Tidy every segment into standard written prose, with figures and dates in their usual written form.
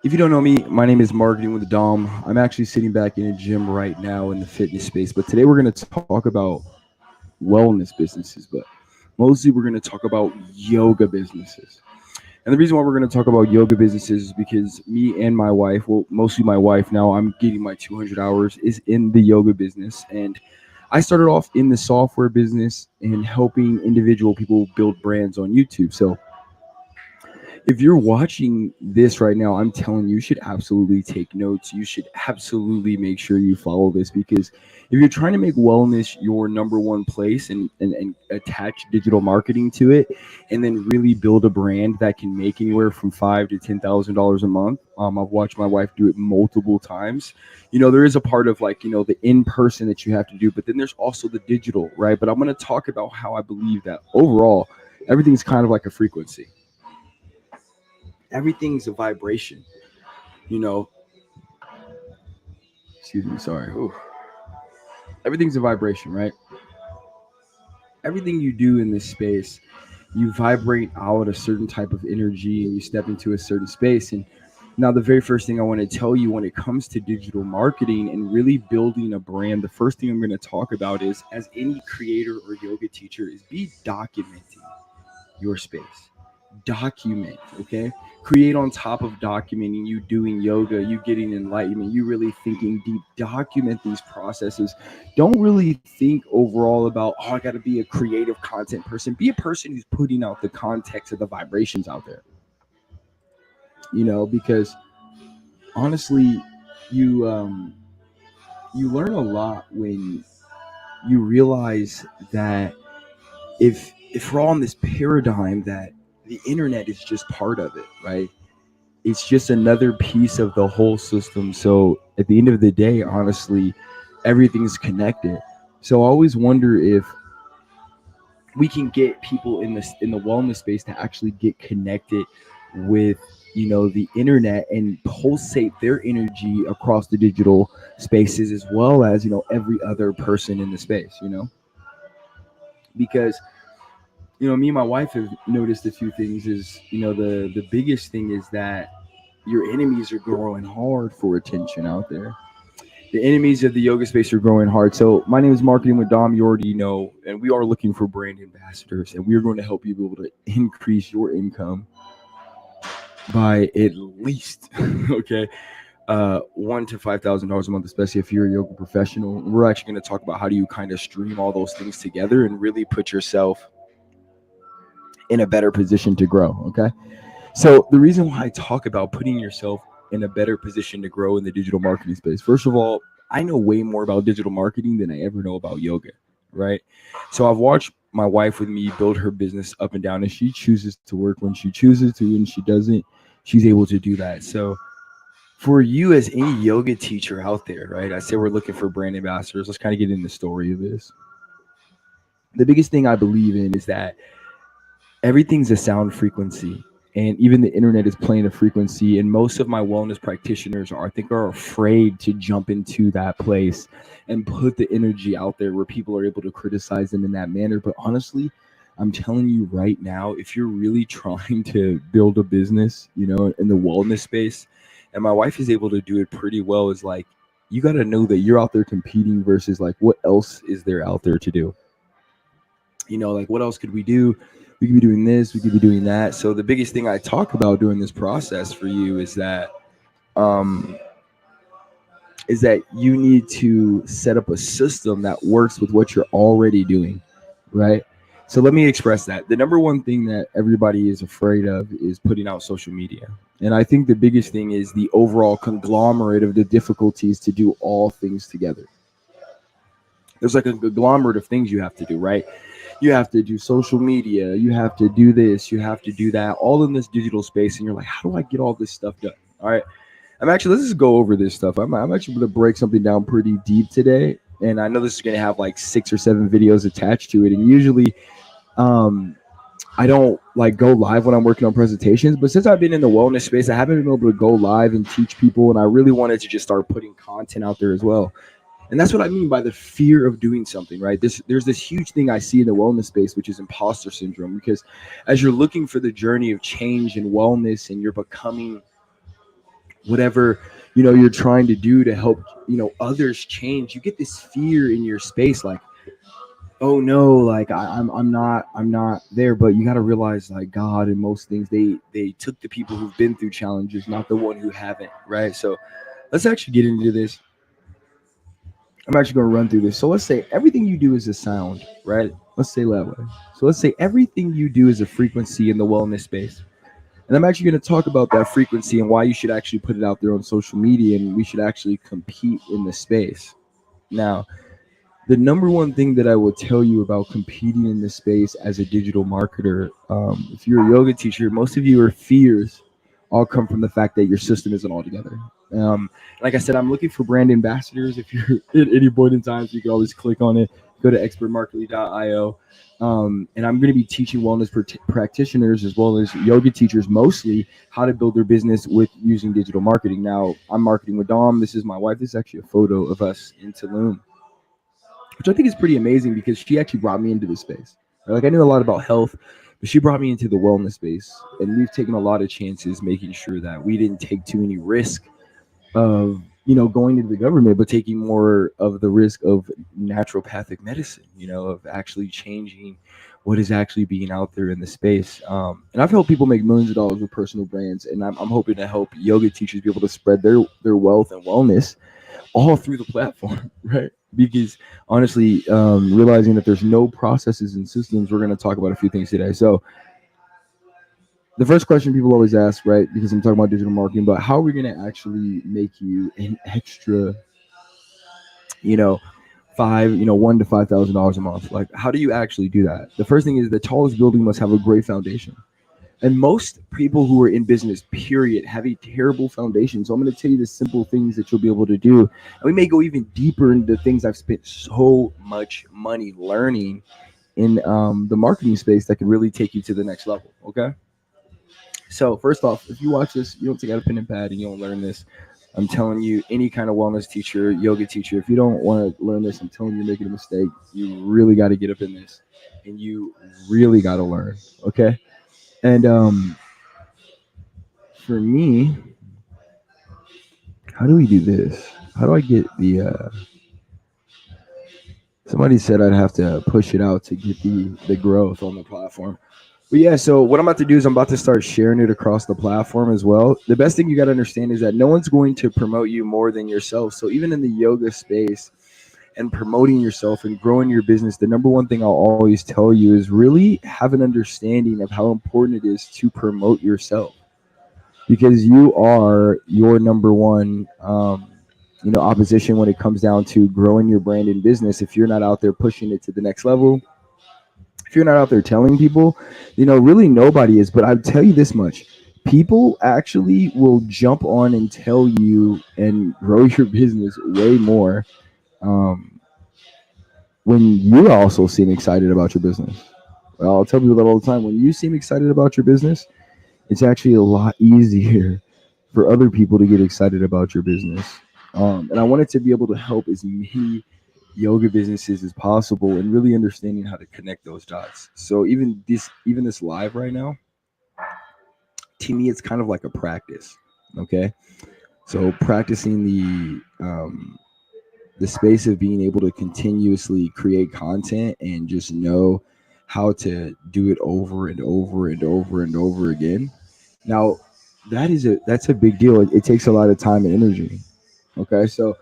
If you don't know me, my name is Marketing with Dom. I'm actually sitting back in a gym right now in the fitness space, but today we're going to talk about wellness businesses, but mostly we're going to talk about yoga businesses. And the reason why we're going to talk about yoga businesses is because me and my wife, well, mostly my wife now, I'm getting my 200 hours, is in the yoga business. And I started off in the software business and helping individual people build brands on YouTube. So if you're watching this right now, I'm telling you, you should absolutely take notes. You should absolutely make sure you follow this because if you're trying to make wellness your number one place and attach digital marketing to it and then really build a brand that can make anywhere from five to $10,000 a month. I've watched my wife do it multiple times. There is a part of like, the in person that you have to do, but then there's also the digital, right? But I'm going to talk about how I believe that overall everything's kind of like a frequency. Everything's a vibration, you know. Excuse me, sorry. Ooh. Everything's a vibration, right? Everything you do in this space, you vibrate out a certain type of energy and you step into a certain space. And now, the very first thing I want to tell you when it comes to digital marketing and really building a brand, the first thing I'm going to talk about is, as any creator or yoga teacher, is be documenting your space. Document, okay? Create on top of documenting you doing yoga, you getting enlightenment, you really thinking deep. Document these processes. Don't really think overall about, oh, I got to be a creative content person. Be a person who's putting out the context of the vibrations out there, because honestly, you you learn a lot when you realize that if we're all in this paradigm that the internet is just part of it, right? It's just another piece of the whole system. So at the end of the day, honestly, everything's connected. So I always wonder if we can get people in the wellness space to actually get connected with the internet and pulsate their energy across the digital spaces as well as every other person in the space, because me and my wife have noticed a few things. Is the biggest thing is that your enemies are growing hard for attention out there. The enemies of the yoga space are growing hard. So my name is Marketing with Dom. You already know, and we are looking for brand ambassadors, and we are going to help you be able to increase your income by at least okay, $1,000 to $5,000 a month, especially if you're a yoga professional. We're actually going to talk about how do you kind of stream all those things together and really put yourself in a better position to grow. Okay. So the reason why I talk about putting yourself in a better position to grow in the digital marketing space, first of all, I know way more about digital marketing than I ever know about yoga, right? So I've watched my wife with me build her business up and down, and she chooses to work when she chooses to, and she doesn't, she's able to do that. So for you as any yoga teacher out there, right? I say we're looking for brand ambassadors. Let's kind of get in the story of this. The biggest thing I believe in is that everything's a sound frequency, and even the internet is playing a frequency, and most of my wellness practitioners are, I think, are afraid to jump into that place and put the energy out there where people are able to criticize them in that manner. But honestly, I'm telling you right now, if you're really trying to build a business, in the wellness space, and my wife is able to do it pretty well, is like, you got to know that you're out there competing versus like what else is there out there to do. Like what else could we do? We could be doing this, we could be doing that. So the biggest thing I talk about during this process for you um, is that you need to set up a system that works with what you're already doing, right? So let me express that. The number one thing that everybody is afraid of is putting out social media. And I think the biggest thing is the overall conglomerate of the difficulties to do all things together. There's like a conglomerate of things you have to do, right? You have to do social media, you have to do this, you have to do that, all in this digital space. And you're like, how do I get all this stuff done? All right. Let's just go over this stuff. I'm actually going to break something down pretty deep today. And I know this is going to have like 6 or 7 videos attached to it. And usually, um, I don't like go live when I'm working on presentations, but since I've been in the wellness space, I haven't been able to go live and teach people. And I really wanted to just start putting content out there as well. And that's what I mean by the fear of doing something, right? There's this huge thing I see in the wellness space, which is imposter syndrome. Because as you're looking for the journey of change and wellness, and you're becoming whatever you're trying to do to help others change, you get this fear in your space, like, oh no, like I'm not there. But you got to realize, like, God and most things, they took the people who've been through challenges, not the one who haven't, right? So let's actually get into this. I'm actually going to run through this. So let's say everything you do is a sound, right? Let's say that way. So let's say everything you do is a frequency in the wellness space. And I'm actually going to talk about that frequency and why you should actually put it out there on social media, and we should actually compete in the space. Now, the number one thing that I will tell you about competing in this space as a digital marketer, if you're a yoga teacher, most of your fears all come from the fact that your system isn't all together. Like I said, I'm looking for brand ambassadors. If you're at any point in time, so you can always click on it, go to expertmarketing.io. And I'm going to be teaching wellness practitioners as well as yoga teachers mostly how to build their business with using digital marketing. Now, I'm marketing with Dom. This is my wife. This is actually a photo of us in Tulum, which I think is pretty amazing because she actually brought me into the space. Right? Like, I knew a lot about health, but she brought me into the wellness space, and we've taken a lot of chances making sure that we didn't take too many risk of going into the government, but taking more of the risk of naturopathic medicine, of actually changing what is actually being out there in the space. And I've helped people make millions of dollars with personal brands, and I'm hoping to help yoga teachers be able to spread their wealth and wellness all through the platform, right? Because honestly, realizing that there's no processes and systems, we're going to talk about a few things today. So the first question people always ask, right, because I'm talking about digital marketing, but how are we going to actually make you an extra, you know, $1,000 to $5,000 a month? Like, how do you actually do that? The first thing is the tallest building must have a great foundation. And most people who are in business, period, have a terrible foundation. So I'm going to tell you the simple things that you'll be able to do. And we may go even deeper into things I've spent so much money learning in the marketing space that could really take you to the next level. Okay. So first off, if you watch this, you don't take out a pen and pad and you don't learn this. I'm telling you, any kind of wellness teacher, yoga teacher, if you don't want to learn this, I'm telling you, you're making a mistake. You really got to get up in this, and you really got to learn. Okay. And for me, how do we do this? How do I get the? Somebody said I'd have to push it out to get the growth on the platform. But yeah, so what I'm about to do is I'm about to start sharing it across the platform as well. The best thing you got to understand is that no one's going to promote you more than yourself. So even in the yoga space and promoting yourself and growing your business, the number one thing I'll always tell you is really have an understanding of how important it is to promote yourself, because you are your number one opposition when it comes down to growing your brand in business. If you're not out there pushing it to the next level, if you're not out there telling people, really nobody is. But I'll tell you this much: people actually will jump on and tell you and grow your business way more um, when you also seem excited about your business. Well, I'll tell people that all the time. When you seem excited about your business, it's actually a lot easier for other people to get excited about your business. And I wanted to be able to help as many yoga businesses as possible and really understanding how to connect those dots. So even this live right now, to me, it's kind of like a practice. Okay, so practicing the space of being able to continuously create content and just know how to do it over and over and over and over again. Now, that's a big deal. It takes a lot of time and energy. Okay, so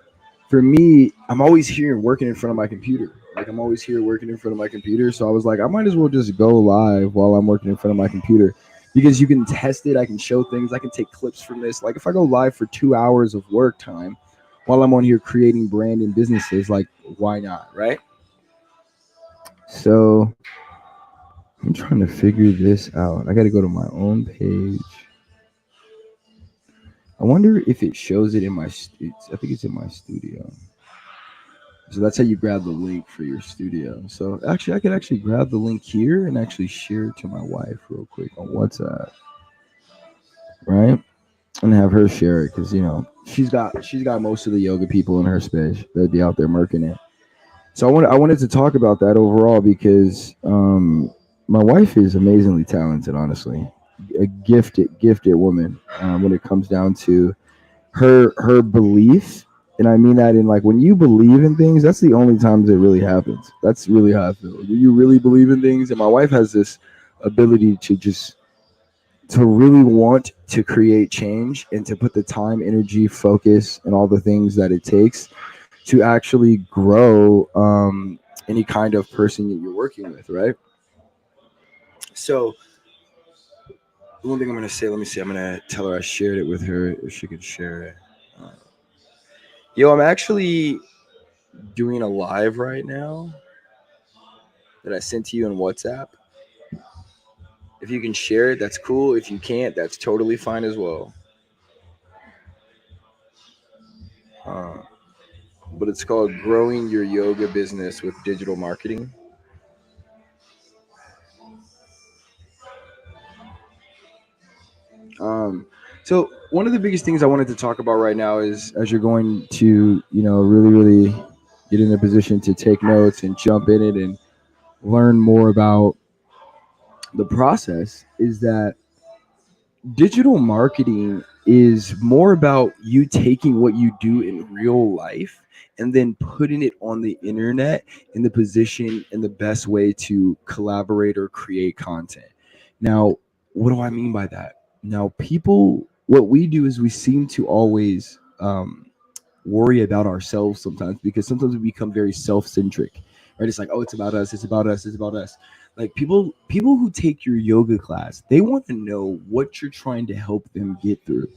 for me, I'm always here working in front of my computer. Like, I'm always here working in front of my computer. So I was like, I might as well just go live while I'm working in front of my computer, because you can test it. I can show things. I can take clips from this. Like, if I go live for 2 hours of work time while I'm on here creating brand and businesses, like, why not, right? So I'm trying to figure this out. I got to go to my own page. I wonder if it shows it in my. I think it's in my studio. So that's how you grab the link for your studio. So actually, I could actually grab the link here and actually share it to my wife real quick on WhatsApp, right? And have her share it, because she's got most of the yoga people in her space that'd be out there marking it. So I wanted to talk about that overall because my wife is amazingly talented, honestly, a gifted woman when it comes down to her belief, and I mean that in like when you believe in things, that's the only times it really happens. That's really how I feel. When you really believe in things, and my wife has this ability to just to really want to create change and to put the time, energy, focus, and all the things that it takes to actually grow any kind of person that you're working with, right? So the one thing I'm gonna say, let me see, I'm gonna tell her I shared it with her if she could share it. Uh, Yo, I'm actually doing a live right now that I sent to you in WhatsApp. If you can share it, that's cool. If you can't, that's totally fine as well. Uh, but it's called Growing Your Yoga Business with Digital Marketing. Um, so one of the biggest things I wanted to talk about right now is as you're going to, really get in a position to take notes and jump in it and learn more about the process, is that digital marketing is more about you taking what you do in real life and then putting it on the internet in the position and the best way to collaborate or create content. Now, what do I mean by that? Now, people, what we do is we seem to always worry about ourselves sometimes, because sometimes we become very self-centric, right? It's like, oh, it's about us, it's about us, it's about us. Like people who take your yoga class, they want to know what you're trying to help them get through.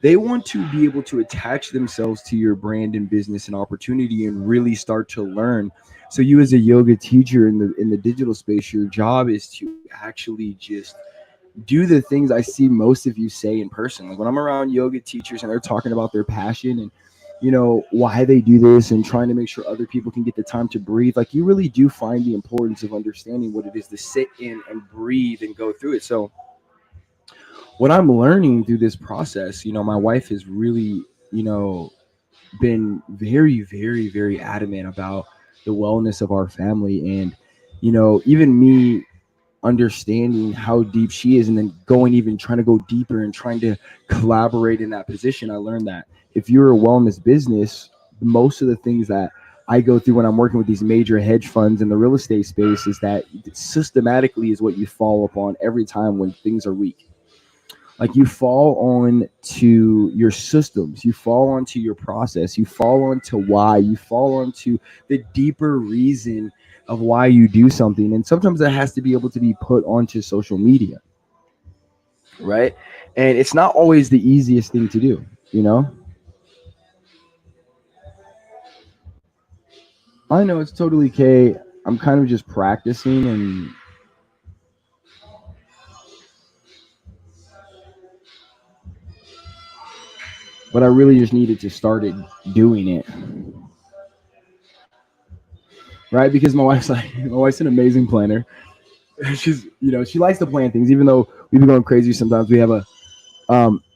They want to be able to attach themselves to your brand and business and opportunity and really start to learn. So you, as a yoga teacher in the digital space, your job is to actually just do the things I see most of you say in person. Like when I'm around yoga teachers and they're talking about their passion and why they do this and trying to make sure other people can get the time to breathe, like you really do find the importance of understanding what it is to sit in and breathe and go through it. So what I'm learning through this process, my wife has really, you know, been very, very, very adamant about the wellness of our family. And, even me understanding how deep she is and then going even trying to go deeper and trying to collaborate in that position, I learned that if you're a wellness business, most of the things that I go through when I'm working with these major hedge funds in the real estate space is that systematically is what you fall upon every time when things are weak. Like you fall on to your systems, you fall onto your process, you fall onto why, you fall onto the deeper reason of why you do something. And sometimes that has to be able to be put onto social media, right? And it's not always the easiest thing to do, you know? I know it's totally okay. I'm kind of just practicing, but I really just needed to start it doing it, right? Because my wife's an amazing planner. She's, she likes to plan things, even though we've been going crazy sometimes. We have a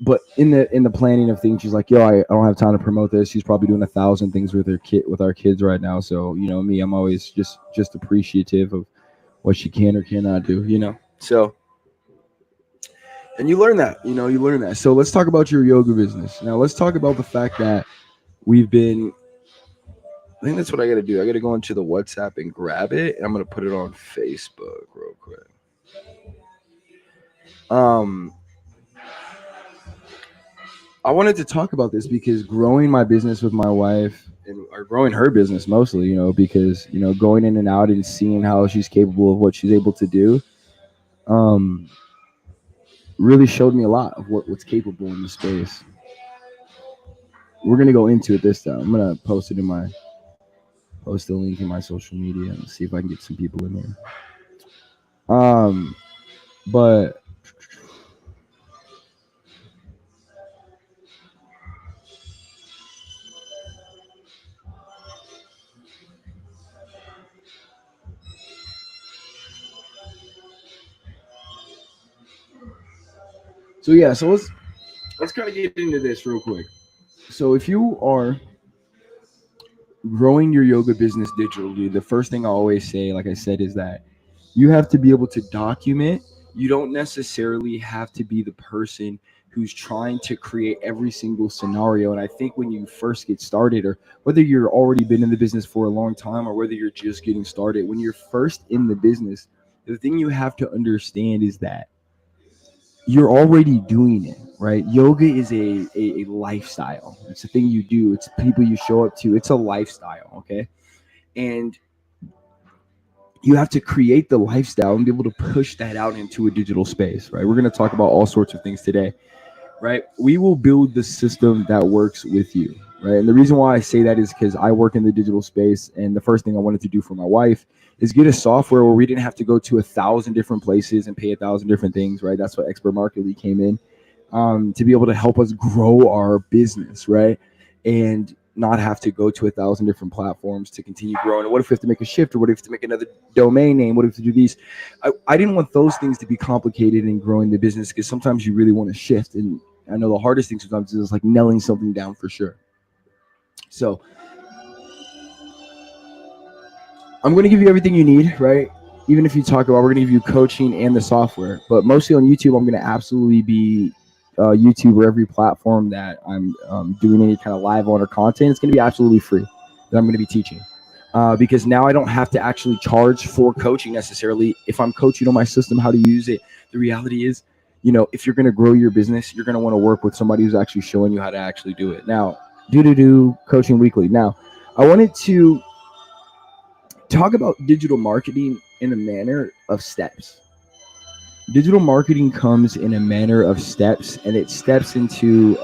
but in the planning of things, she's like, yo, I don't have time to promote this. She's probably doing 1,000 things with her kid, with our kids right now. So me, I'm always just appreciative of what she can or cannot do. So, and you learn that. So let's talk about your yoga business now. Let's talk about the fact that we've been. I think that's what I got to do. I got to go into the WhatsApp and grab it, and I'm gonna put it on Facebook real quick. Um, I wanted to talk about this because growing my business with my wife, or growing her business mostly, because going in and out and seeing how she's capable of what she's able to do, um, really showed me a lot of what's capable in the space. We're gonna go into it this time. I'm gonna post the link in my social media and see if I can get some people in there. But so yeah, so let's kind of get into this real quick. So if you are growing your yoga business digitally, the first thing I always say, like I said, is that you have to be able to document. You don't necessarily have to be the person who's trying to create every single scenario. And I think when you first get started, or whether you're already been in the business for a long time or whether you're just getting started, when you're first in the business, the thing you have to understand is that you're already doing it, right? Yoga is a lifestyle. It's a thing you do. It's people you show up to. It's a lifestyle, okay? And you have to create the lifestyle and be able to push that out into a digital space, right? We're going to talk about all sorts of things today, right? We will build the system that works with you, right? And the reason why I say that is because I work in the digital space, and the first thing I wanted to do for my wife is get a software where we didn't have to go to 1,000 different places and pay 1,000 different things, right? That's what Expert Marketly came in, to be able to help us grow our business, right? And not have to go to 1,000 different platforms to continue growing. And what if we have to make a shift, or what if we have to make another domain name? What if we have to do these? I didn't want those things to be complicated in growing the business, because sometimes you really want to shift. And I know the hardest thing sometimes is like nailing something down for sure. So I'm going to give you everything you need, right? Even if you talk about, we're going to give you coaching and the software, but mostly on YouTube, I'm going to absolutely be YouTube or every platform that I'm doing any kind of live on or content. It's going to be absolutely free that I'm going to be teaching. Because now I don't have to actually charge for coaching necessarily. If I'm coaching on my system, how to use it, the reality is, if you're going to grow your business, you're going to want to work with somebody who's actually showing you how to actually do it. Now, do coaching weekly. Now, I wanted to talk about digital marketing in a manner of steps. Digital marketing comes in a manner of steps, and it steps into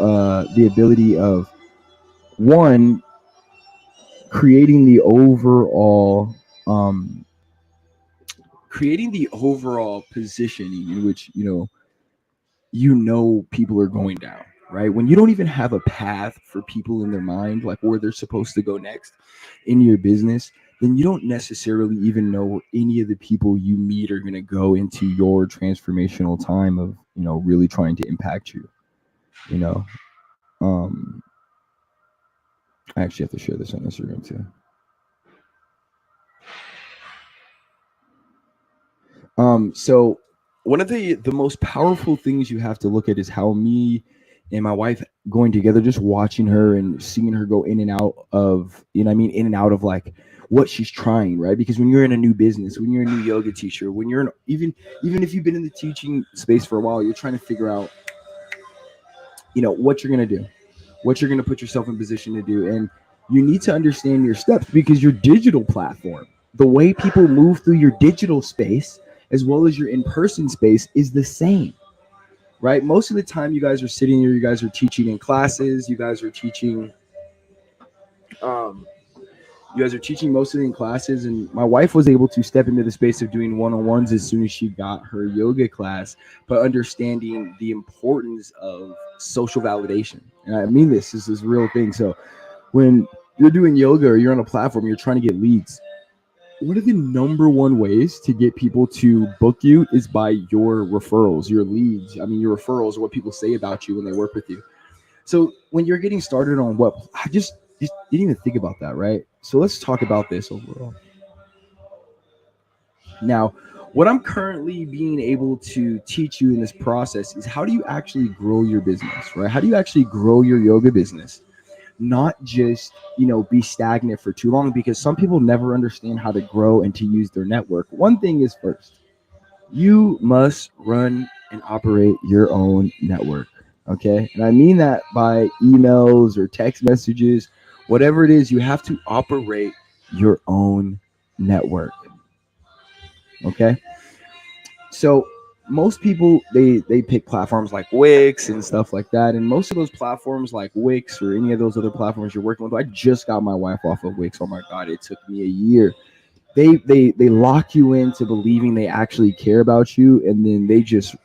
the ability of, one, creating the overall positioning in which people are going down, right? When you don't even have a path for people in their mind, like where they're supposed to go next in your business, then you don't necessarily even know where any of the people you meet are going to go into your transformational time of really trying to impact you. you know um I actually have to share this on Instagram too. So one of the most powerful things you have to look at is how me and my wife going together, just watching her and seeing her go in and out of, in and out of like what she's trying, right? Because when you're in a new business, when you're a new yoga teacher, when you're in, even if you've been in the teaching space for a while, you're trying to figure out, what you're gonna do, what you're gonna put yourself in position to do, and you need to understand your steps, because your digital platform, the way people move through your digital space as well as your in-person space, is the same, right? Most of the time, you guys are sitting here, you guys are teaching in classes, um, you guys are teaching mostly in classes, and my wife was able to step into the space of doing one-on-ones as soon as she got her yoga class, but understanding the importance of social validation. And I mean, this is this real thing. So when you're doing yoga or you're on a platform, you're trying to get leads, one of the number one ways to get people to book you is by your referrals, your leads. I mean, your referrals are what people say about you when they work with you. So when you're getting started on what, I just didn't even think about that, right? So let's talk about this overall. Now, what I'm currently being able to teach you in this process is how do you actually grow your business, right? How do you actually grow your yoga business? Not just, be stagnant for too long, because some people never understand how to grow and to use their network. One thing is, first, you must run and operate your own network. Okay. And I mean that by emails or text messages, whatever it is, you have to operate your own network. Okay. So most people, they pick platforms like Wix and stuff like that. And most of those platforms like Wix or any of those other platforms you're working with, I just got my wife off of Wix. Oh my God, it took me a year. They lock you into believing they actually care about you, and then they just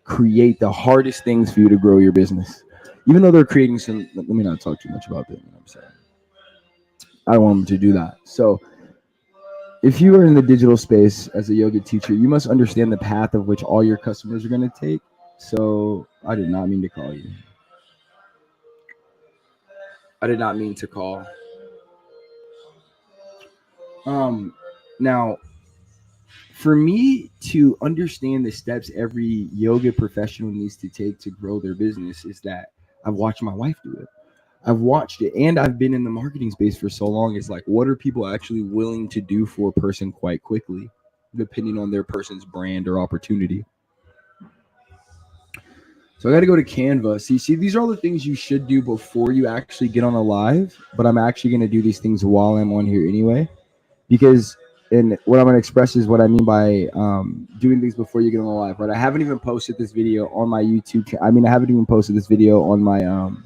create the hardest things for you to grow your business. Even though they're creating some, let me not talk too much about them. I'm saying I don't want them to do that. So if you are in the digital space as a yoga teacher, you must understand the path of which all your customers are going to take. So I did not mean to call you. I did not mean to call. Now, for me to understand the steps every yoga professional needs to take to grow their business is that I've watched my wife do it. I've watched it, and I've been in the marketing space for so long. It's like, what are people actually willing to do for a person quite quickly, depending on their person's brand or opportunity? So I got to go to Canva. See, these are all the things you should do before you actually get on a live. But I'm actually going to do these things while I'm on here anyway, because and what I'm going to express is what I mean by doing things before you get on a live. Right? I haven't even posted this video on my YouTube. I haven't even posted this video on my um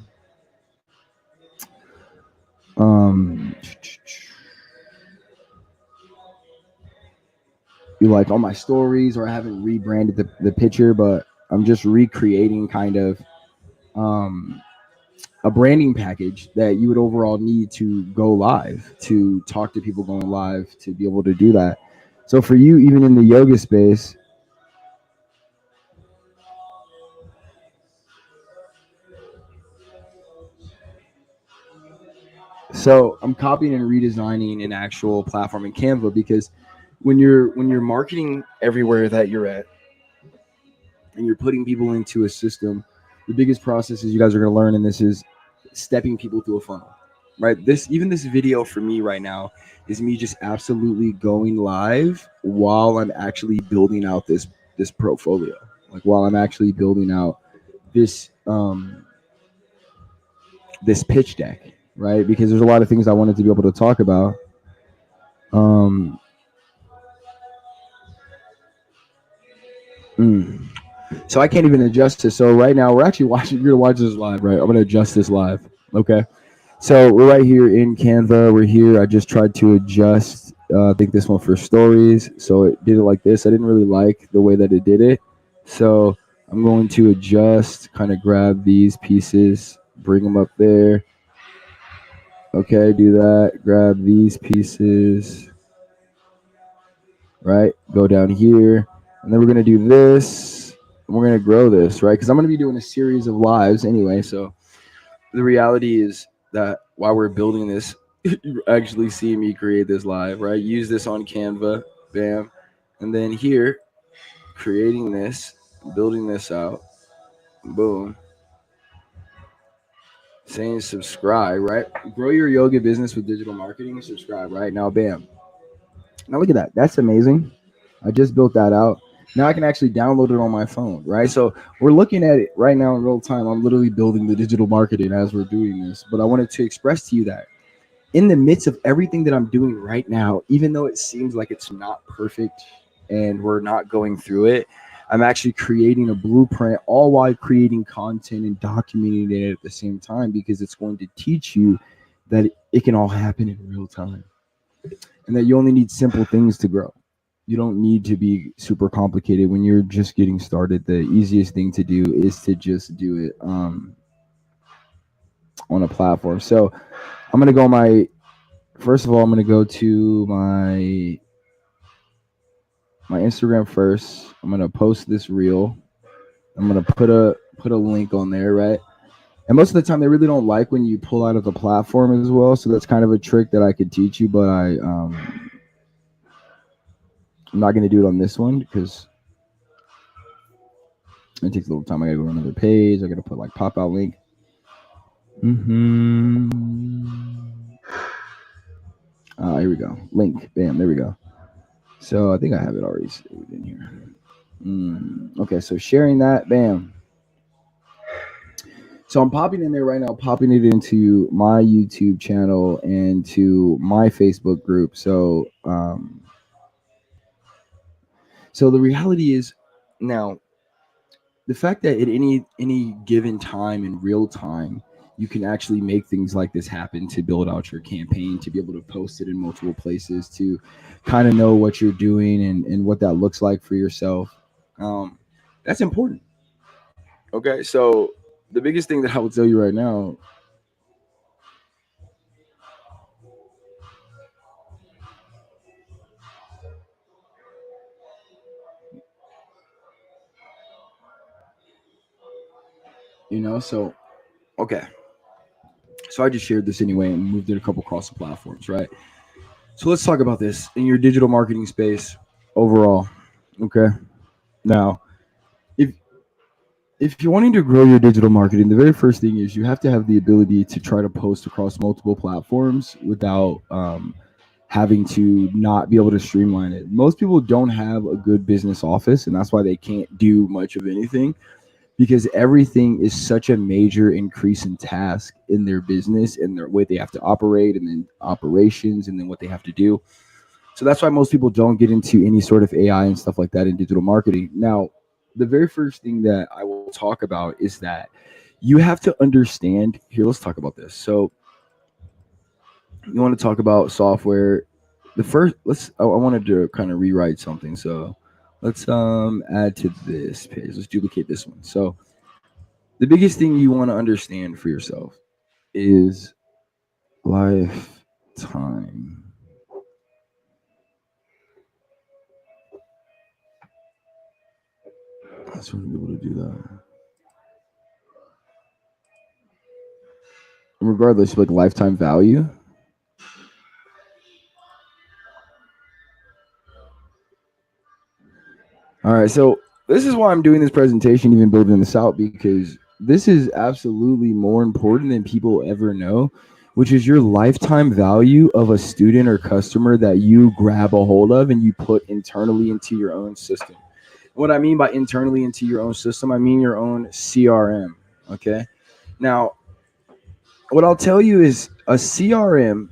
like on my stories, or I haven't rebranded the picture, but I'm just recreating kind of um a branding package that you would overall need to go live, to talk to people going live, to be able to do that. So for you, even in the yoga space, so I'm copying and redesigning an actual platform in Canva, because when you're marketing everywhere that you're at, and you're putting people into a system, the biggest processes you guys are going to learn in this is stepping people through a funnel. Right? This video for me right now is me just absolutely going live while I'm actually building out this portfolio. Like while I'm actually building out this this pitch deck, right? Because there's a lot of things I wanted to be able to talk about. Um, mm. So I can't even adjust this. So right now we're actually watching. You're gonna watch this live, right? I'm gonna adjust this live. Okay. So we're right here in Canva. We're here. I just tried to adjust. I think this one for stories. So it did it like this. I didn't really like the way that it did it. So I'm going to adjust. Kind of grab these pieces, bring them up there. Okay, do that. Grab these pieces. Right. Go down here, and then we're gonna do this. And we're gonna grow this, right? Because I'm gonna be doing a series of lives anyway. So the reality is that while we're building this, you actually see me create this live, right? Use this on Canva, bam. And then here, creating this, building this out, boom. Saying subscribe, right? Grow your yoga business with digital marketing, subscribe, right? Now, bam. Now look at that. That's amazing. I just built that out. Now I can actually download it on my phone, right? So we're looking at it right now in real time. I'm literally building the digital marketing as we're doing this. But I wanted to express to you that in the midst of everything that I'm doing right now, even though it seems like it's not perfect and we're not going through it, I'm actually creating a blueprint, all while creating content and documenting it at the same time, because it's going to teach you that it can all happen in real time, and that you only need simple things to grow. You don't need to be super complicated when you're just getting started. The easiest thing to do is to just do it on a platform. So I'm gonna go first of all, I'm gonna go to my Instagram first. I'm gonna post this reel. I'm gonna put a link on there, right? And most of the time, they really don't like when you pull out of the platform as well. So that's kind of a trick that I could teach you, but I'm not gonna do it on this one because it takes a little time. I gotta go to another page. I gotta put like pop out link. Here we go. Link. Bam. There we go. So I think I have it already saved in here. Okay, so sharing that. Bam. So I'm popping in there right now, popping it into my YouTube channel and to my Facebook group. So the reality is now, the fact that at any given time in real time, you can actually make things like this happen, to build out your campaign, to be able to post it in multiple places, to kind of know what you're doing and what that looks like for yourself. That's important. Okay, so the biggest thing that I will tell you right now, so okay, so I just shared this anyway and moved it a couple across the platforms, right? So let's talk about this in your digital marketing space. overall. Okay. Now, if if you're wanting to grow your digital marketing, the very first thing is you have to have the ability to try to post across multiple platforms without having to not be able to streamline it. Most people don't have a good business office, and that's why they can't do much of anything because everything is such a major increase in task in their business and their way they have to operate and then operations and then what they have to do. So that's why most people don't get into any sort of AI and stuff like that in digital marketing. Now, the very first thing that I will talk about is that you have to understand. Here, let's talk about this. So, you want to talk about software. The first, I wanted to kind of rewrite something. So, let's add to this page. Let's duplicate this one. So, the biggest thing you want to understand for yourself is lifetime. Let's really be able to do that. Regardless, like lifetime value. All right, so this is why I'm doing this presentation, even building this out, because this is absolutely more important than people ever know, which is your lifetime value of a student or customer that you grab a hold of and you put internally into your own system. What I mean by internally into your own system, I mean your own CRM. Okay. Now, what I'll tell you is a CRM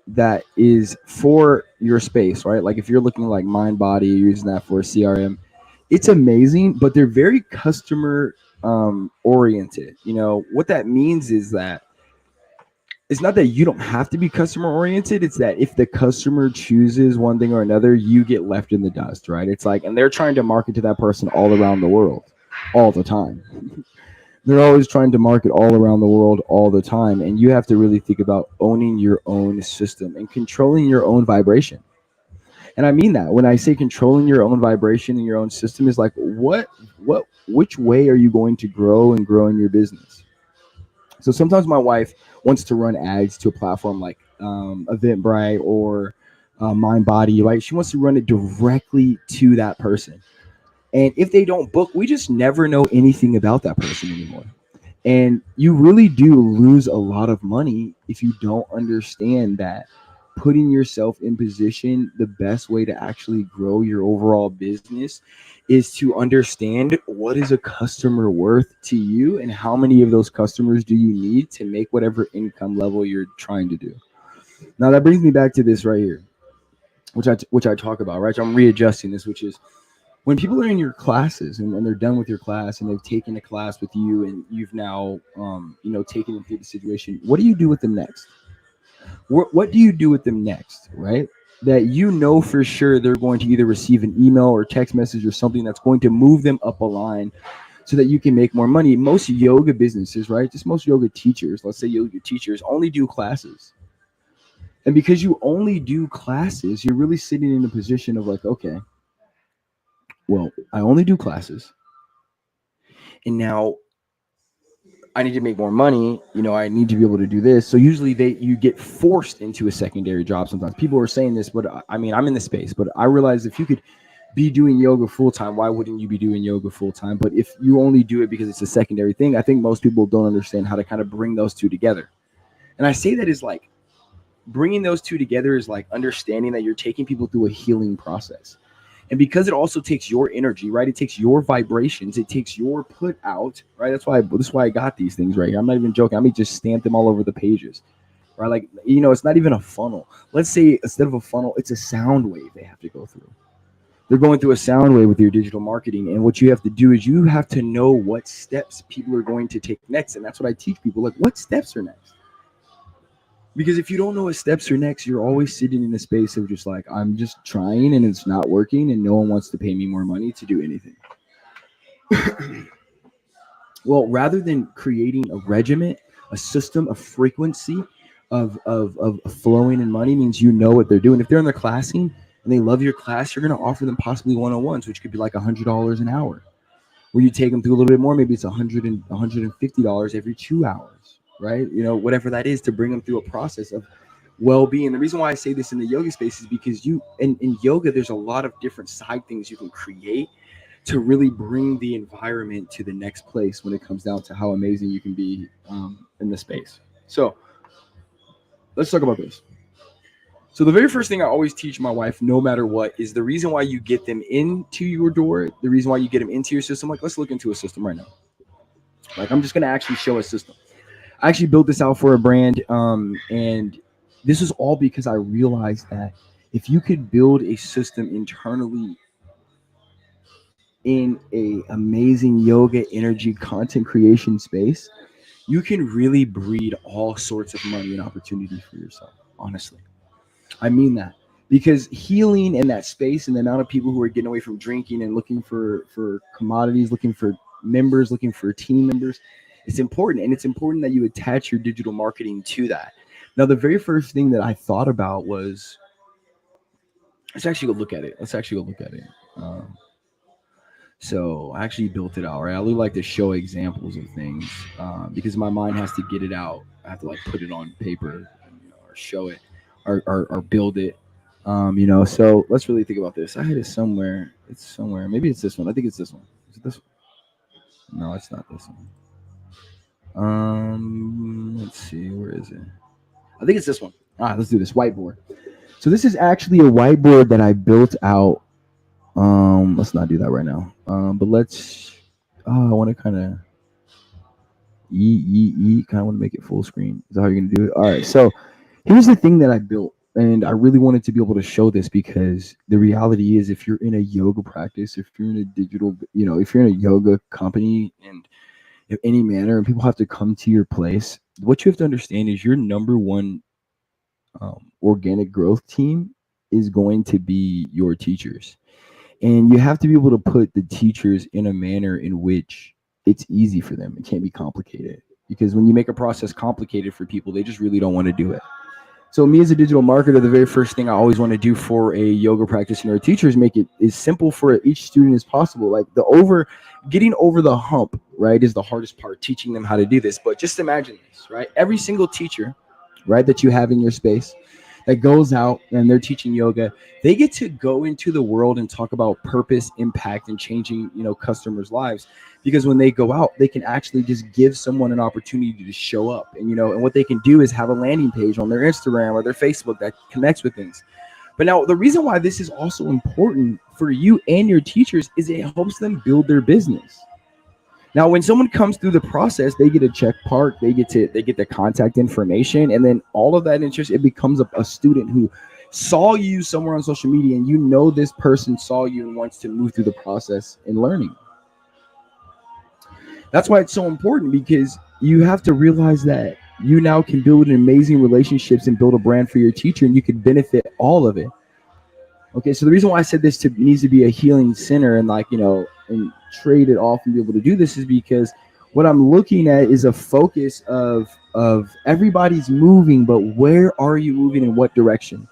that is for your space, right? Like if you're looking like Mind Body, you're using that for a CRM, it's amazing, but they're very customer oriented. You know, what that means is that it's not that you don't have to be customer oriented. It's that if the customer chooses one thing or another, you get left in the dust, right? It's like, and they're trying to market to that person all around the world, all the time. They're always trying to market all around the world all the time. And you have to really think about owning your own system and controlling your own vibration. And I mean that when I say controlling your own vibration and your own system is like, which way are you going to grow and grow in your business? So sometimes my wife wants to run ads to a platform like Eventbrite or MindBody, right? She wants to run it directly to that person. And if they don't book, we just never know anything about that person anymore. And you really do lose a lot of money if you don't understand that putting yourself in position, the best way to actually grow your overall business is to understand what is a customer worth to you and how many of those customers do you need to make whatever income level you're trying to do. Now that brings me back to this right here, which I talk about, right? So I'm readjusting this, which is when people are in your classes and they're done with your class and they've taken a class with you and you've now taken them through the situation, what do you do with them next? What do you do with them next, right? That you know for sure they're going to either receive an email or text message or something that's going to move them up a line so that you can make more money. Most yoga businesses, right, just most yoga teachers, let's say yoga teachers, only do classes. And because you only do classes, you're really sitting in a position of like, okay, well, I only do classes. And now I need to make more money. I need to be able to do this. So usually you get forced into a secondary job. Sometimes people are saying this, but I mean, I'm in the space, but I realize if you could be doing yoga full time, why wouldn't you be doing yoga full time? But if you only do it because it's a secondary thing, I think most people don't understand how to kind of bring those two together. And I say that is like bringing those two together is like understanding that you're taking people through a healing process. And because it also takes your energy, right? It takes your vibrations, it takes your put out, right? That's why I got these things right here. I'm not even joking. I may just stamp them all over the pages, right? Like, it's not even a funnel. Let's say instead of a funnel, it's a sound wave they have to go through. They're going through a sound wave with your digital marketing. And what you have to do is you have to know what steps people are going to take next. And that's what I teach people. Like, what steps are next? Because if you don't know what steps are next, you're always sitting in a space of just like, I'm just trying and it's not working and no one wants to pay me more money to do anything. Well, rather than creating a regiment, a system, a frequency of flowing in money means you know what they're doing. If they're in their classing and they love your class, you're going to offer them possibly one-on-ones, which could be like $100 an hour. Where you take them through a little bit more, maybe it's $150 every 2 hours, right? Whatever that is to bring them through a process of well-being. The reason why I say this in the yoga space is because in yoga there's a lot of different side things you can create to really bring the environment to the next place when it comes down to how amazing you can be in the space. So let's talk about this. So the very first thing I always teach my wife, no matter what, is the reason why you get them into your door, the reason why you get them into your system. Like, let's look into a system right now. Like, I'm just gonna actually show a system. I actually built this out for a brand, and this is all because I realized that if you could build a system internally in a amazing yoga energy content creation space, you can really breed all sorts of money and opportunity for yourself. Honestly, I mean that, because healing in that space and the amount of people who are getting away from drinking and looking for commodities, looking for members, looking for team members, it's important. And it's important that you attach your digital marketing to that. Now, the very first thing that I thought about was, let's actually go look at it. Let's actually go look at it. Um, so I actually built it out, right? I really like to show examples of things because my mind has to get it out. I have to like put it on paper, or show it, or build it. So let's really think about this. I had it somewhere. It's somewhere. Maybe it's this one. I think it's this one. Is it this one? No, it's not this one. Let's see. Where is it? I think it's this one. Let's do this whiteboard. So this is actually a whiteboard that I built out. Let's not do that right now. But let's. I want to kind of kind of want to make it full screen. Is that how you're gonna do it? All right. So here's the thing that I built, and I really wanted to be able to show this because the reality is, if you're in a yoga practice, if you're in a digital, if you're in a yoga company and in any manner, and people have to come to your place, what you have to understand is your number one organic growth team is going to be your teachers. And you have to be able to put the teachers in a manner in which it's easy for them. It can't be complicated, because when you make a process complicated for people, they just really don't want to do it. So me as a digital marketer, the very first thing I always want to do for a yoga practitioner or teacher is make it as simple for each student as possible. Like getting over the hump, right, is the hardest part, teaching them how to do this. But just imagine this, right? Every single teacher, right, that you have in your space that goes out and they're teaching yoga, they get to go into the world and talk about purpose, impact, and changing, customers' lives. Because when they go out, they can actually just give someone an opportunity to show up. And what they can do is have a landing page on their Instagram or their Facebook that connects with things. But now the reason why this is also important for you and your teachers is it helps them build their business. Now, when someone comes through the process, they get a check mark, they get the contact information, and then all of that interest, it becomes a student who saw you somewhere on social media, and this person saw you and wants to move through the process in learning. That's why it's so important, because you have to realize that you now can build amazing relationships and build a brand for your teacher, and you can benefit all of it. Okay, so the reason why I said this needs to be a healing center and and trade it off and be able to do this is because what I'm looking at is a focus of everybody's moving, but where are you moving, in what direction?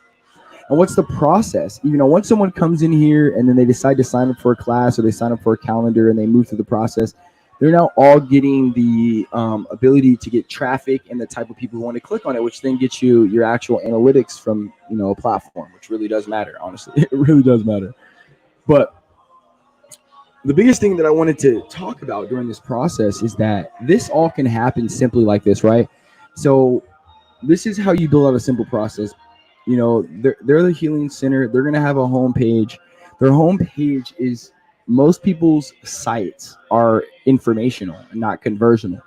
And what's the process? Once someone comes in here and then they decide to sign up for a class or they sign up for a calendar and they move through the process, they're now all getting the ability to get traffic and the type of people who want to click on it, which then gets you your actual analytics from a platform, which really does matter. Honestly, it really does matter. But the biggest thing that I wanted to talk about during this process is that this all can happen simply like this, right? So this is how you build out a simple process. They're the healing center. They're going to have a homepage. Their homepage is, most people's sites are informational and not conversional.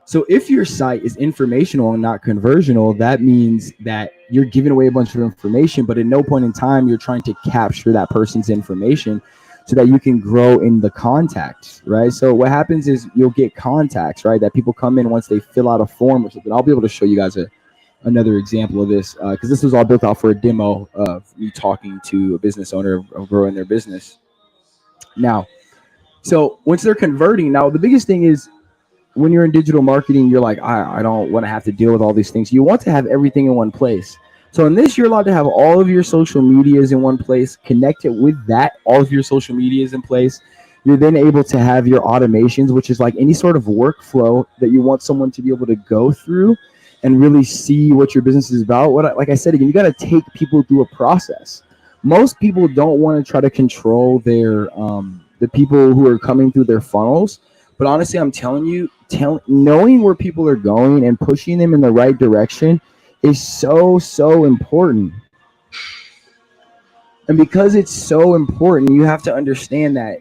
So if your site is informational and not conversional, that means that you're giving away a bunch of information, but at no point in time you're trying to capture that person's information so that you can grow in the contacts, right? So what happens is you'll get contacts, right, that people come in once they fill out a form or something. I'll be able to show you guys another example of this because this was all built out for a demo of me talking to a business owner of growing their business. Now, so once they're converting, now the biggest thing is when you're in digital marketing, you're like, I don't want to have to deal with all these things. You want to have everything in one place. So in this, you're allowed to have all of your social medias in one place, connect it with that, all of your social medias in place. You're then able to have your automations, which is like any sort of workflow that you want someone to be able to go through and really see what your business is about, like I said again, you got to take people through a process. Most people don't want to try to control their the people who are coming through their funnels. But honestly, I'm telling you, knowing where people are going and pushing them in the right direction is so important. And because it's so important, you have to understand that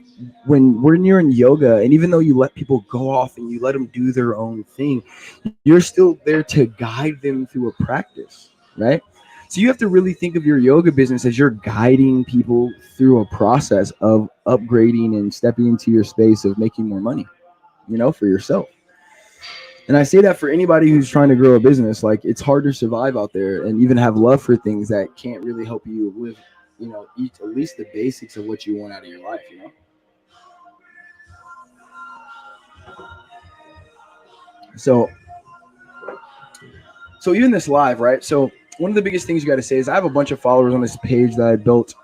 when you're in yoga, and even though you let people go off and you let them do their own thing, you're still there to guide them through a practice, right? So you have to really think of your yoga business as you're guiding people through a process of upgrading and stepping into your space of making more money, for yourself. And I say that for anybody who's trying to grow a business. Like, it's hard to survive out there and even have love for things that can't really help you live, eat at least the basics of what you want out of your life. So, so even this live, right? So one of the biggest things you got to say is I have a bunch of followers on this page that I built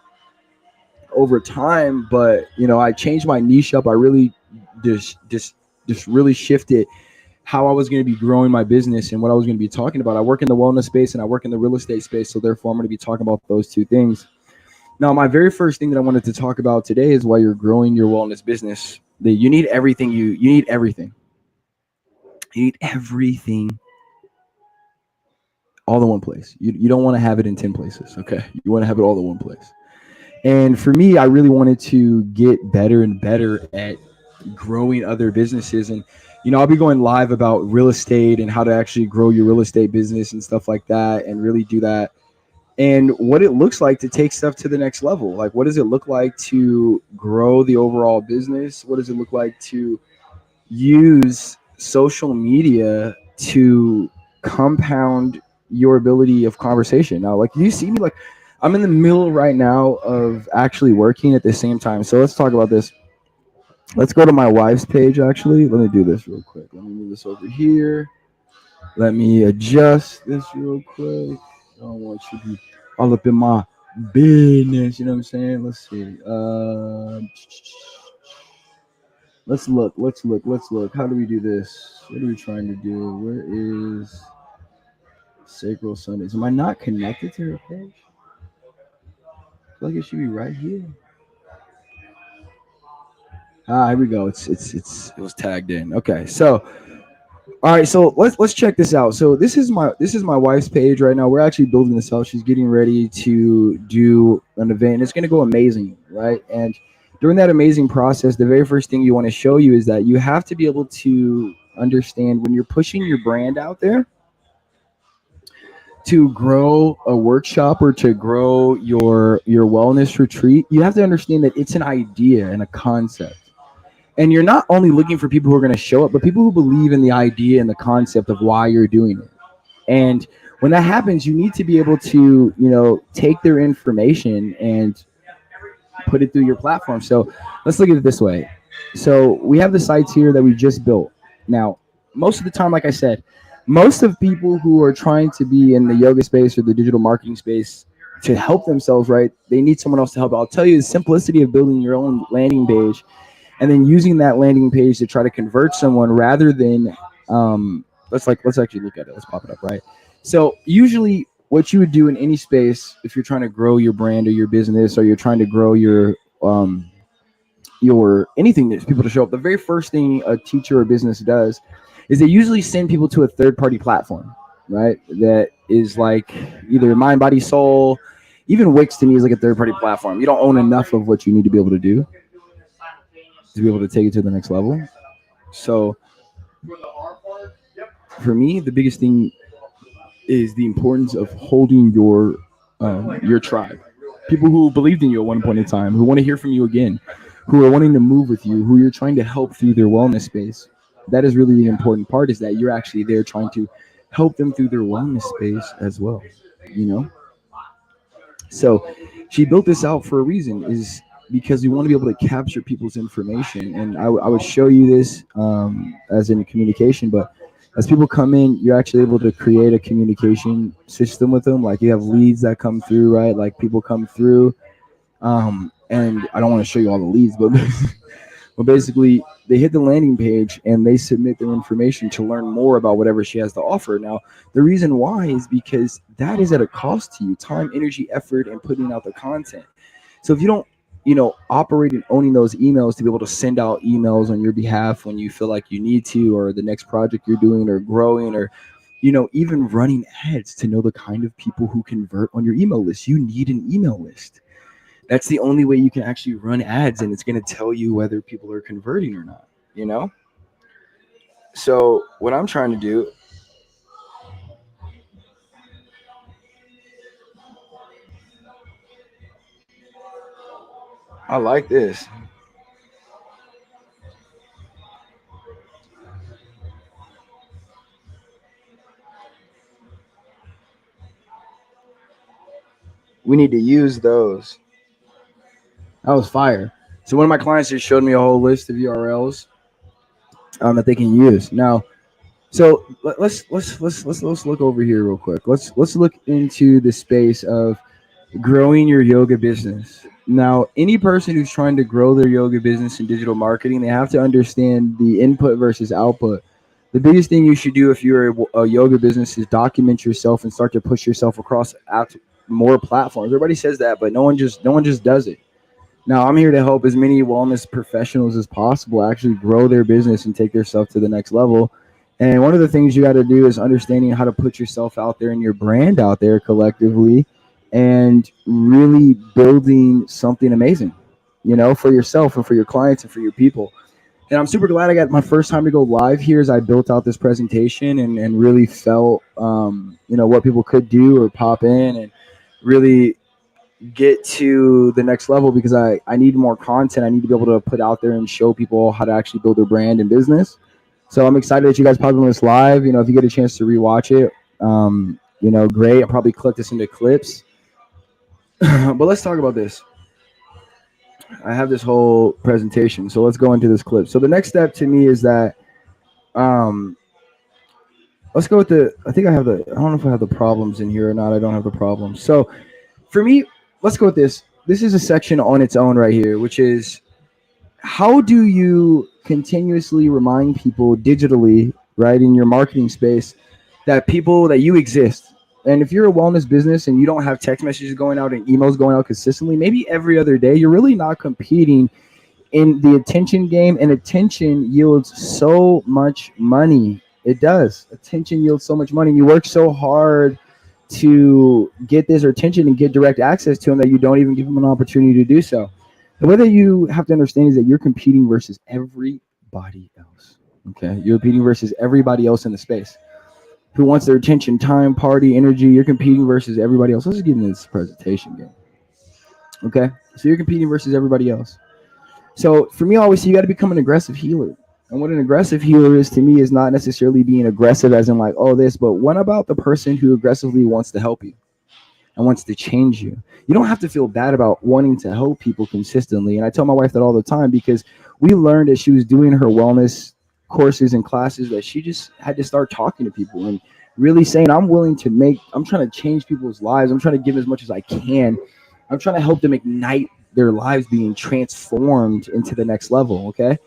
over time, but I changed my niche up. I really just really shifted how I was going to be growing my business and what I was going to be talking about. I work in the wellness space and I work in the real estate space, so therefore I'm going to be talking about those two things. Now, my very first thing that I wanted to talk about today is why you're growing your wellness business. That you need everything. You need everything. You need everything all in one place. You don't want to have it in 10 places. Okay, you want to have it all in one place. And for me, I really wanted to get better and better at growing other businesses. And I'll be going live about real estate and how to actually grow your real estate business and stuff like that, and really do that, and what it looks like to take stuff to the next level. Like, what does it look like to grow the overall business? What does it look like to use social media to compound your ability of conversation? Now, like, you see me, like, I'm in the middle right now of actually working at the same time. So let's talk about this. Let's go to my wife's page. Actually, let me do this real quick. Let me move this over here. Let me adjust this real quick. I don't want you to be all up in my business. You know what I'm saying? Let's see. Let's look. How do we do this? What are we trying to do? Where is Sacral Sundays? Am I not connected to her page? I feel like it should be right here. Here we go. It was tagged in. Okay, so all right, so let's check this out. So this is my wife's page right now. We're actually building this out. She's getting ready to do an event. It's going to go amazing, right? And during that amazing process, the very first thing you want to show you is that you have to be able to understand when you're pushing your brand out there to grow a workshop or to grow your wellness retreat. You have to understand that it's an idea and a concept. And you're not only looking for people who are going to show up, but people who believe in the idea and the concept of why you're doing it. And when that happens, you need to be able to, take their information and put it through your platform. So let's look at it this way. So we have the sites here that we just built. Now, most of the time, like I said, most of people who are trying to be in the yoga space or the digital marketing space to help themselves, right, they need someone else to help. I'll tell you the simplicity of building your own landing page and then using that landing page to try to convert someone rather than let's actually look at it. Let's pop it up, right? So usually what you would do in any space, if you're trying to grow your brand or your business, or you're trying to grow your anything that people to show up, the very first thing a teacher or business does is they usually send people to a third party platform, right? That is like either Mind, Body, Soul. Even Wix to me is like a third party platform. You don't own enough of what you need to be able to do to be able to take it to the next level. So for me, the biggest thing is the importance of holding your tribe, people who believed in you at one point in time, who want to hear from you again, who are wanting to move with you, who you're trying to help through their wellness space. That is really the important part, is that you're actually there trying to help them through their wellness space as well. You know, so she built this out for a reason, is because we want to be able to capture people's information. And I would show you this as in communication, but as people come in, you're actually able to create a communication system with them. Like, you have leads that come through, right? Like, people come through, and I don't want to show you all the leads, but Well, basically, they hit the landing page and they submit their information to learn more about whatever she has to offer. Now, the reason why is because that is at a cost to you: time, energy, effort, and putting out the content. So if you don't, operate and owning those emails to be able to send out emails on your behalf when you feel like you need to, or the next project you're doing, or growing, or even running ads to know the kind of people who convert on your email list, you need an email list. That's the only way you can actually run ads, and it's going to tell you whether people are converting or not. You know. So what I'm trying to do, I like this. We need to use those. That was fire. So one of my clients just showed me a whole list of URLs that they can use. Now, so let's look over here real quick. Let's look into the space of growing your yoga business. Now, any person who's trying to grow their yoga business in digital marketing, they have to understand the input versus output. The biggest thing you should do if you're a yoga business is document yourself and start to push yourself across more platforms. Everybody says that, but no one just does it. Now, I'm here to help as many wellness professionals as possible actually grow their business and take their stuff to the next level. And one of the things you got to do is understanding how to put yourself out there and your brand out there collectively, and really building something amazing, for yourself and for your clients and for your people. And I'm super glad I got my first time to go live here as I built out this presentation, and really felt, what people could do or pop in and really get to the next level, because I need more content. I need to be able to put out there and show people how to actually build their brand and business. So I'm excited that you guys popped on this live. If you get a chance to rewatch it, great. I'll probably click this into clips. But let's talk about this. I have this whole presentation, so let's go into this clip. So the next step to me is that, um, let's go with I think I don't know if I have the problems in here or not. I don't have the problems. So for me, let's go with this. This is a section on its own right here, which is, how do you continuously remind people digitally, right, in your marketing space, that you exist? And if you're a wellness business and you don't have text messages going out and emails going out consistently, maybe every other day, you're really not competing in the attention game. And attention yields so much money. It does. Attention yields so much money. You work so hard to get this attention and get direct access to them that you don't even give them an opportunity to do so. The way that you have to understand is that you're competing versus everybody else. Okay, you're competing versus everybody else in the space who wants their attention, time, party, energy. You're competing versus everybody else. Let's just get into this presentation game. Okay, so you're competing versus everybody else. So for me, I always say you got to become an aggressive healer. And what an aggressive healer is to me is not necessarily being aggressive as in like, oh, this, but what about the person who aggressively wants to help you and wants to change you? You don't have to feel bad about wanting to help people consistently. And I tell my wife that all the time, because we learned as she was doing her wellness courses and classes that she just had to start talking to people and really saying, I'm trying to change people's lives. I'm trying to give as much as I can. I'm trying to help them ignite their lives being transformed into the next level. Okay.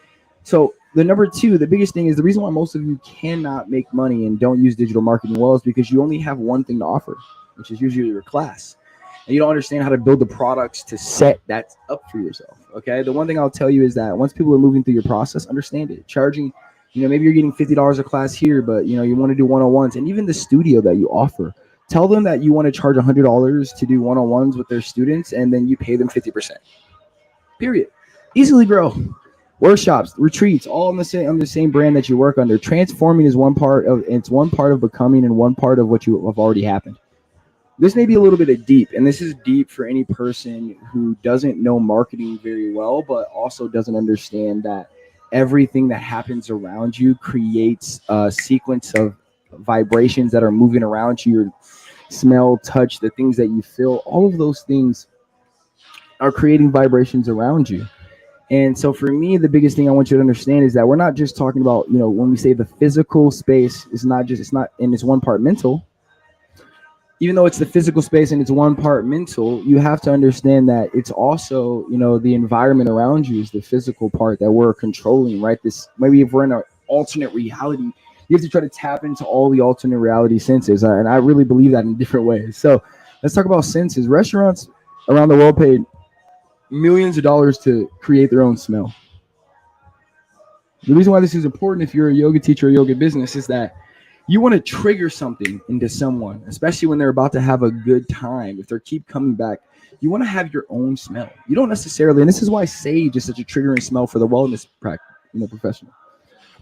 So the number two, the biggest thing is the reason why most of you cannot make money and don't use digital marketing well is because you only have one thing to offer, which is usually your class. And you don't understand how to build the products to set that up for yourself. Okay. The one thing I'll tell you is that once people are moving through your process, understand it. Charging, maybe you're getting $50 a class here, but you want to do one-on-ones, and even the studio that you offer. Tell them that you want to charge $100 to do one-on-ones with their students, and then you pay them 50%. Period. Easily grow. Workshops, retreats, all on the same brand that you work under. Transforming is one part of becoming, and one part of what you have already happened. This may be a little bit of deep, and this is deep for any person who doesn't know marketing very well, but also doesn't understand that everything that happens around you creates a sequence of vibrations that are moving around you. Your smell, touch, the things that you feel, all of those things are creating vibrations around you. And so for me, the biggest thing I want you to understand is that we're not just talking about, when we say the physical space, it's not, and it's one part mental. even though it's the physical space and it's one part mental, you have to understand that it's also, the environment around you is the physical part that we're controlling, right? This, maybe if we're in an alternate reality, you have to try to tap into all the alternate reality senses. And I really believe that in different ways. So let's talk about senses. Restaurants around the world paid millions of dollars to create their own smell. The reason why this is important, if you're a yoga teacher or yoga business, is that you want to trigger something into someone, especially when they're about to have a good time. If they keep coming back, you want to have your own smell. You don't necessarily, and this is why sage is such a triggering smell for the wellness practice, professional.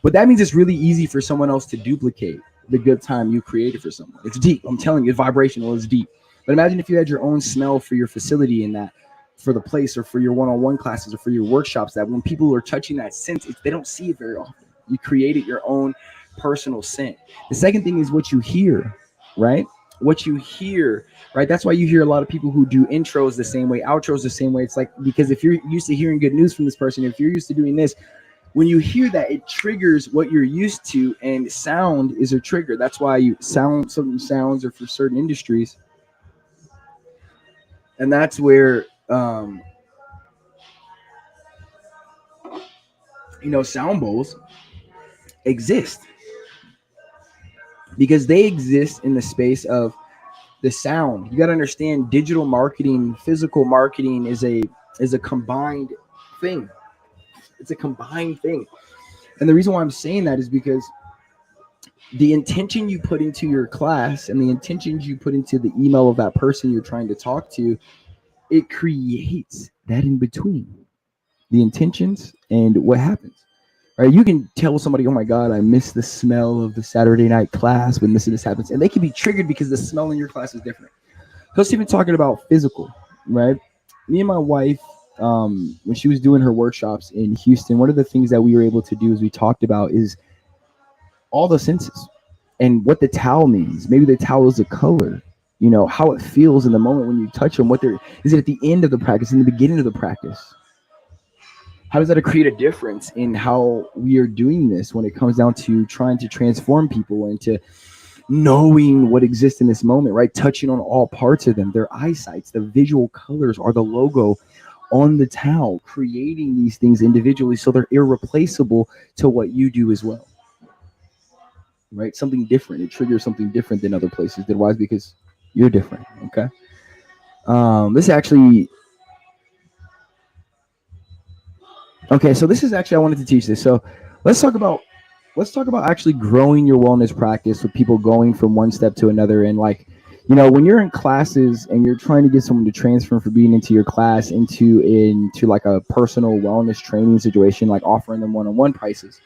But that means it's really easy for someone else to duplicate the good time you created for someone. It's deep. I'm telling you, it's vibrational. It's deep. But imagine if you had your own smell for your facility in that, for the place, or for your one-on-one classes, or for your workshops, that when people are touching that scent, they don't see it very often. You created your own personal scent. The second thing is what you hear, right? What you hear, right? That's why you hear a lot of people who do intros the same way, outros the same way. It's like, because if you're used to hearing good news from this person, if you're used to doing this, when you hear that, it triggers what you're used to, and sound is a trigger. That's why you sound, certain sounds are for certain industries. And that's where, sound bowls exist, because they exist in the space of the sound. You got to understand, digital marketing, physical marketing is a combined thing. It's a combined thing. And the reason why I'm saying that is because the intention you put into your class and the intentions you put into the email of that person you're trying to talk to, it creates that in between the intentions and what happens. Right? You can tell somebody, "Oh my God, I miss the smell of the Saturday night class when this and this happens," and they can be triggered because the smell in your class is different. Let's even talking about physical, right? Me and my wife, when she was doing her workshops in Houston, one of the things that we were able to do, is we talked about, is all the senses and what the towel means. Maybe the towel is a color, how it feels in the moment when you touch them. What they're, is it at the end of the practice, in the beginning of the practice? How does that create a difference in how we are doing this when it comes down to trying to transform people into knowing what exists in this moment, right? Touching on all parts of them, their eyesights, the visual colors, or the logo on the towel, creating these things individually so they're irreplaceable to what you do as well, right? Something different. It triggers something different than other places did. Why? Because you're different. Okay. This actually, okay. So this is actually, I wanted to teach this. So let's talk about actually growing your wellness practice with people going from one step to another. And like, when you're in classes and you're trying to get someone to transfer from being into your class into like a personal wellness training situation, like offering them one-on-one prices.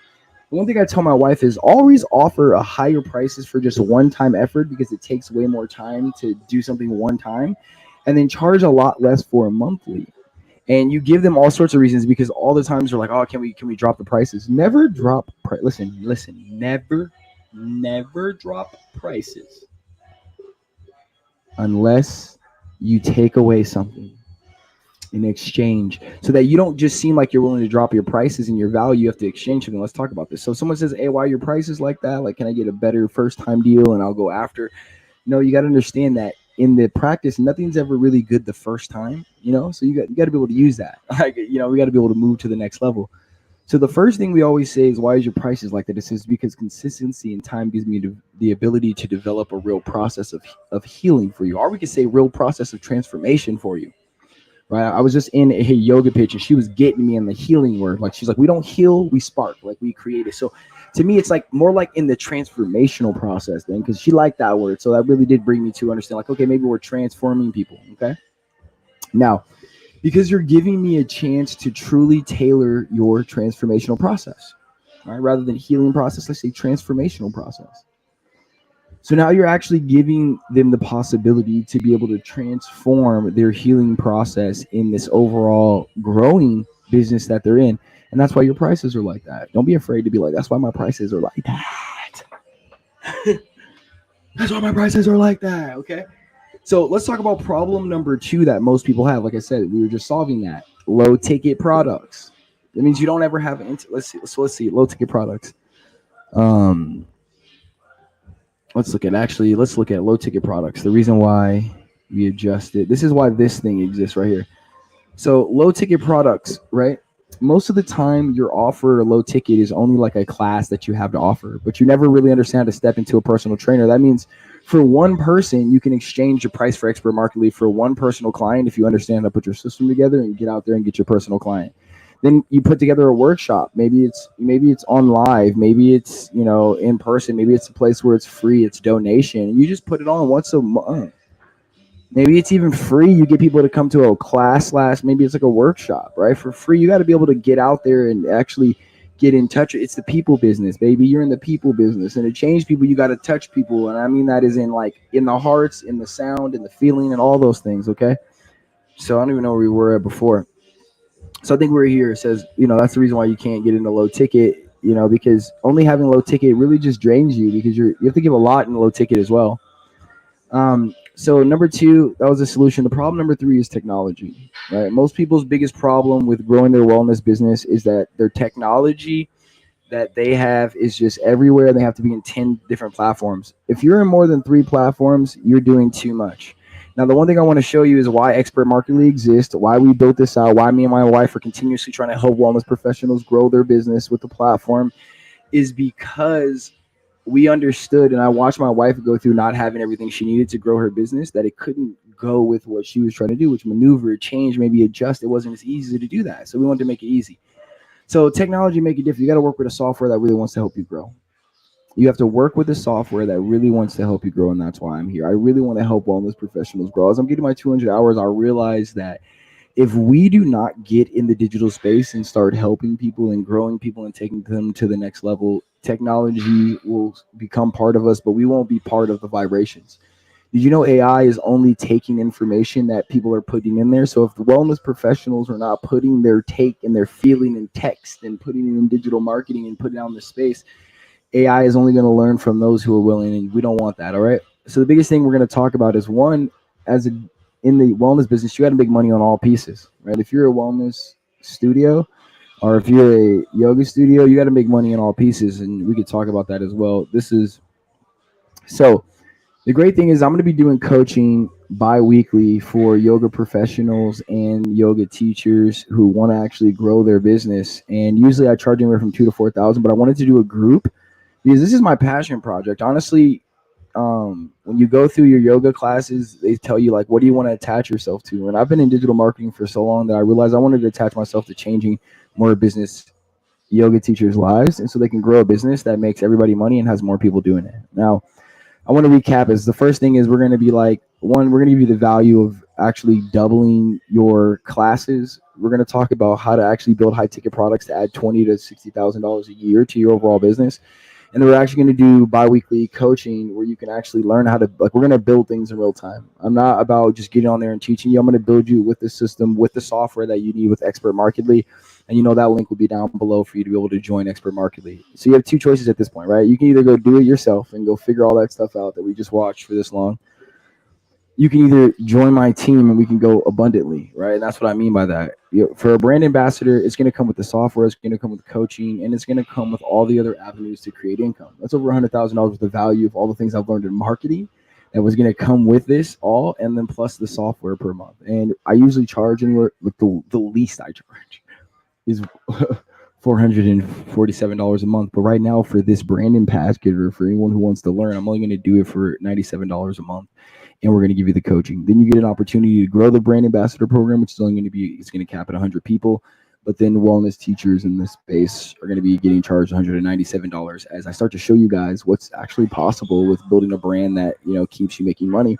The one thing I tell my wife is always offer a higher prices for just one-time effort, because it takes way more time to do something one time, and then charge a lot less for a monthly. And you give them all sorts of reasons, because all the times they're like, "Oh, can we drop the prices?" Never drop listen, never drop prices unless you take away something in exchange, so that you don't just seem like you're willing to drop your prices and your value. You have to exchange something. Let's talk about this. So if someone says, "Hey, why are your prices like that? Like, can I get a better first time deal and I'll go after?" No, you got to understand that in the practice, nothing's ever really good the first time, so you got to be able to use that. Like, we got to be able to move to the next level. So the first thing we always say is, "Why is your prices like that?" It says, "Because consistency and time gives me the ability to develop a real process of healing for you," or we could say real process of transformation for you. Right? I was just in a yoga pitch and she was getting me in the healing word. Like, she's like, "We don't heal, we spark, like we create it." So to me, it's like more like in the transformational process then, because she liked that word. So that really did bring me to understand, like, okay, maybe we're transforming people. Okay. Now, because you're giving me a chance to truly tailor your transformational process, right? Rather than healing process, let's say transformational process. So now you're actually giving them the possibility to be able to transform their healing process in this overall growing business that they're in. And that's why your prices are like that. Don't be afraid to be like, "That's why my prices are like that." That's why my prices are like that. Okay. So let's talk about problem number 2 that most people have. Like I said, we were just solving that. Low ticket products. That means you don't ever have, let's see, low ticket products. Um, let's look at low ticket products. The reason why we adjusted, this is why this thing exists right here. So low ticket products, right? Most of the time, your offer low ticket is only like a class that you have to offer, but you never really understand how to step into a personal trainer. That means for one person, you can exchange your price for expert market lead for one personal client if you understand how to put your system together and get out there and get your personal client. Then you put together a workshop. Maybe it's on live, maybe it's in person, maybe it's a place where it's free, it's donation. And you just put it on once a month. Maybe it's even free. You get people to come to a class slash maybe it's like a workshop, right? For free. You got to be able to get out there and actually get in touch. It's the people business, baby. You're in the people business. And to change people, you got to touch people. And I mean that is in like in the hearts, in the sound, in the feeling, and all those things, okay? So I don't even know where we were at before. So I think we're here. It says, that's the reason why you can't get into low ticket, because only having low ticket really just drains you because you have to give a lot in low ticket as well. So number two, that was a solution. The problem number three is technology. Right? Most people's biggest problem with growing their wellness business is that their technology that they have is just everywhere. They have to be in 10 different platforms. If you're in more than 3 platforms, you're doing too much. Now, the one thing I want to show you is why Expert Market Lead exists, why we built this out, why me and my wife are continuously trying to help wellness professionals grow their business with the platform is because we understood, and I watched my wife go through not having everything she needed to grow her business, that it couldn't go with what she was trying to do, which maneuver, change, maybe adjust. It wasn't as easy to do that. So we wanted to make it easy. So technology make it different. You got to work with a software that really wants to help you grow. You have to work with a software that really wants to help you grow, and that's why I'm here. I really want to help wellness professionals grow. As I'm getting my 200 hours, I realize that if we do not get in the digital space and start helping people and growing people and taking them to the next level, technology will become part of us, but we won't be part of the vibrations. Did you know AI is only taking information that people are putting in there? So if the wellness professionals are not putting their take and their feeling in text and putting it in digital marketing and putting it out in the space, AI is only going to learn from those who are willing, and we don't want that. All right. So the biggest thing we're going to talk about is one, as a in the wellness business, you got to make money on all pieces, right? If you're a wellness studio or if you're a yoga studio, you got to make money on all pieces, and we could talk about that as well. This is so. The great thing is I'm going to be doing coaching bi-weekly for yoga professionals and yoga teachers who want to actually grow their business. And usually I charge anywhere from 2 to 4 thousand, but I wanted to do a group because this is my passion project. Honestly, when you go through your yoga classes, they tell you like, what do you want to attach yourself to? And I've been in digital marketing for so long that I realized I wanted to attach myself to changing more business yoga teachers' lives, and so they can grow a business that makes everybody money and has more people doing it. Now, I want to recap is the first thing is we're going to be like, one, we're going to give you the value of actually doubling your classes. We're going to talk about how to actually build high ticket products to add $20,000 to $60,000 a year to your overall business. And then we're actually going to do bi-weekly coaching where you can actually learn how to, like, we're going to build things in real time. I'm not about just getting on there and teaching you. I'm going to build you with the system, with the software that you need with Expert Marketly. And that link will be down below for you to be able to join Expert Marketly. So you have two choices at this point, right? You can either go do it yourself and go figure all that stuff out that we just watched for this long. You can either join my team and we can go abundantly, right? And that's what I mean by that. For a brand ambassador, it's going to come with the software, it's going to come with coaching, and it's going to come with all the other avenues to create income. That's over $100,000 worth of value of all the things I've learned in marketing that was going to come with this all, and then plus the software per month. And I usually charge anywhere, like the least I charge is $447 a month. But right now, for this brand ambassador, for anyone who wants to learn, I'm only going to do it for $97 a month. And we're going to give you the coaching. Then you get an opportunity to grow the brand ambassador program, which is only going to be, it's going to cap at 100 people. But then wellness teachers in this space are going to be getting charged $197 as I start to show you guys what's actually possible with building a brand that, keeps you making money.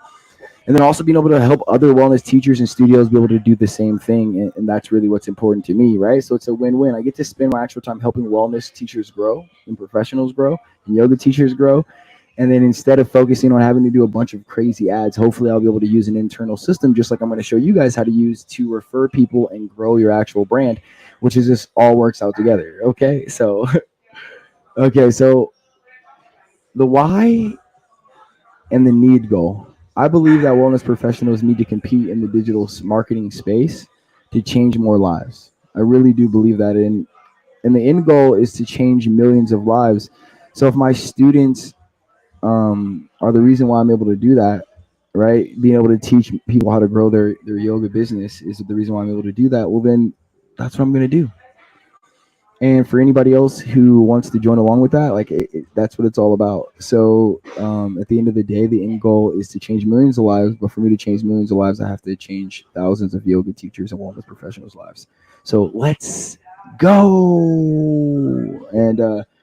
And then also being able to help other wellness teachers and studios be able to do the same thing. And that's really what's important to me, right? So it's a win-win. I get to spend my actual time helping wellness teachers grow and professionals grow and yoga teachers grow. And then instead of focusing on having to do a bunch of crazy ads, hopefully I'll be able to use an internal system, just like I'm going to show you guys how to use to refer people and grow your actual brand, which is just all works out together. Okay. So, so the why and the need goal. I believe that wellness professionals need to compete in the digital marketing space to change more lives. I really do believe that. And the end goal is to change millions of lives. So if my students are the reason why I'm able to do that, right? Being able to teach people how to grow their yoga business is the reason why I'm able to do that. Well, then that's what I'm going to do. And for anybody else who wants to join along with that, like that's what it's all about. So at the end of the day, the end goal is to change millions of lives. But for me to change millions of lives, I have to change thousands of yoga teachers and wellness professionals' lives. So let's go. And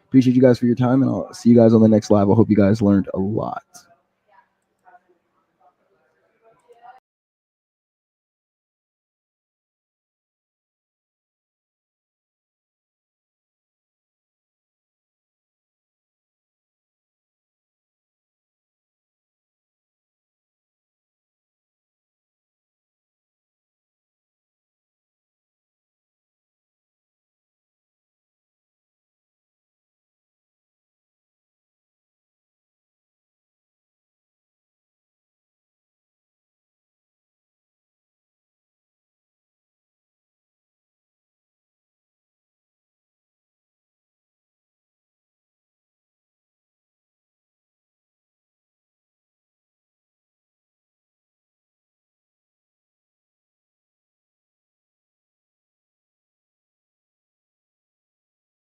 appreciate you guys for your time. And I'll see you guys on the next live. I hope you guys learned a lot.